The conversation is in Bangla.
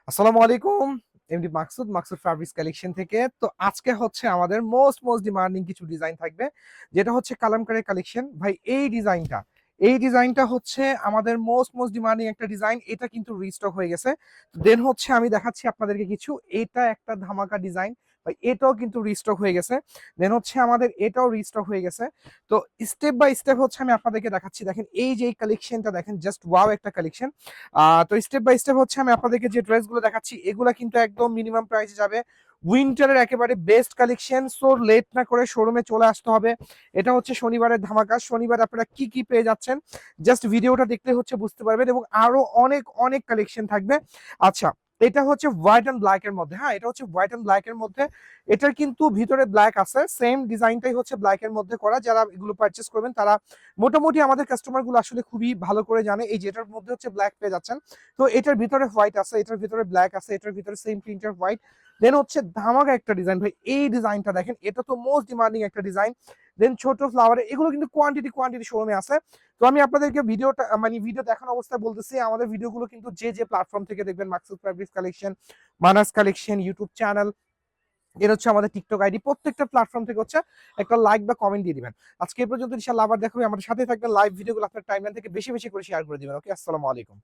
আসসালামু আলাইকুম। এমডি মাকসুদ ফ্যাব্রিক্স কালেকশন থেকে। তো আজকে হচ্ছে আমাদের মোস্ট ডিমান্ডিং কিছু ডিজাইন থাকবে। যেটা হচ্ছে কালামকারী কালেকশন। ভাই এই ডিজাইনটা হচ্ছে আমাদের মোস্ট ডিমান্ডিং একটা ডিজাইন। এটা কিন্তু রিস্টক হয়ে গেছে। দেন হচ্ছে আমি দেখাচ্ছি আপনাদেরকে কিছু। এটা একটা ধামাকা ডিজাইন। ভাই এটাও কিন্তু রিস্টক হয়ে গেছে। দেন হচ্ছে আমাদের এটাও রিস্টক হয়ে গেছে। তো স্টেপ বাই স্টেপ হচ্ছে আমি আপনাদেরকে দেখাচ্ছি। দেখেন এই যে এই কালেকশনটা দেখেন, জাস্ট ওয়াও একটা কালেকশন। তো স্টেপ বাই স্টেপ হচ্ছে আমি আপনাদেরকে যে ড্রেসগুলো দেখাচ্ছি এগুলা কিন্তু একদম মিনিমাম প্রাইসে যাবে। উইন্টারের একেবারে বেস্ট কালেকশন। সো লেট না করে শোরুমে চলে আসতে হবে। এটা হচ্ছে শনিবারের ধামাকা। শনিবার আপনারা কি কি পেয়ে যাচ্ছেন জাস্ট ভিডিওটা দেখলে হচ্ছে বুঝতে পারবেন, এবং আরো অনেক অনেক কালেকশন থাকবে। আচ্ছা, এটা হচ্ছে হোয়াইট অ্যান্ড ব্ল্যাক এর মধ্যে। হ্যাঁ, এটা হচ্ছে হোয়াইট অ্যান্ড ব্ল্যাক এর মধ্যে। এটার কিন্তু ভিতরে ব্ল্যাক আছে, সেম ডিজাইনটাই হচ্ছে ব্ল্যাক এর মধ্যে করা। যারা এগুলো পারচেস করবেন তারা মোটামুটি আমাদের কাস্টমার গুলো আসলে খুবই ভালো করে জানে। এই যে এটার মধ্যে হচ্ছে ব্ল্যাক পেয়ে যাচ্ছেন। তো এটার ভিতরে হোয়াইট আছে, এটার ভিতরে ব্ল্যাক আছে, এটার ভিতরে সেম প্রিন্টার হোয়াইট। দেন হচ্ছে ধামাকা একটা ডিজাইন। ভাই এই ডিজাইনটা দেখেন, এটা তো মোস্ট ডিমান্ডিং একটা ডিজাইন। দেন ছোট ফ্লাওয়ারে এগুলো কিন্তু কোয়ান্টিটি শোরুমে আছে। তো আমি আপনাদেরকে ভিডিওটা মানে ভিডিও দেখানো অবস্থায় বলতেছি, আমাদের ভিডিওগুলো কিন্তু যে যে প্ল্যাটফর্ম থেকে দেখবেন, Maksud fabrics collection, Manas collection, YouTube channel, এর হচ্ছে আমাদের টিকটক আইডি, প্রত্যেকটা প্ল্যাটফর্ম থেকে হচ্ছে একটা লাইক বা কমেন্ট দিয়ে দিবেন। আজকে এই পর্যন্ত ইনশাআল্লাহ আবার দেখা হবে। আমাদের সাথে থাকবেন, লাইভ ভিডিওগুলো আপনার টাইমলাইন থেকে বেশি বেশি করে শেয়ার করে দিবেন। ওকে, আসসালামু আলাইকুম।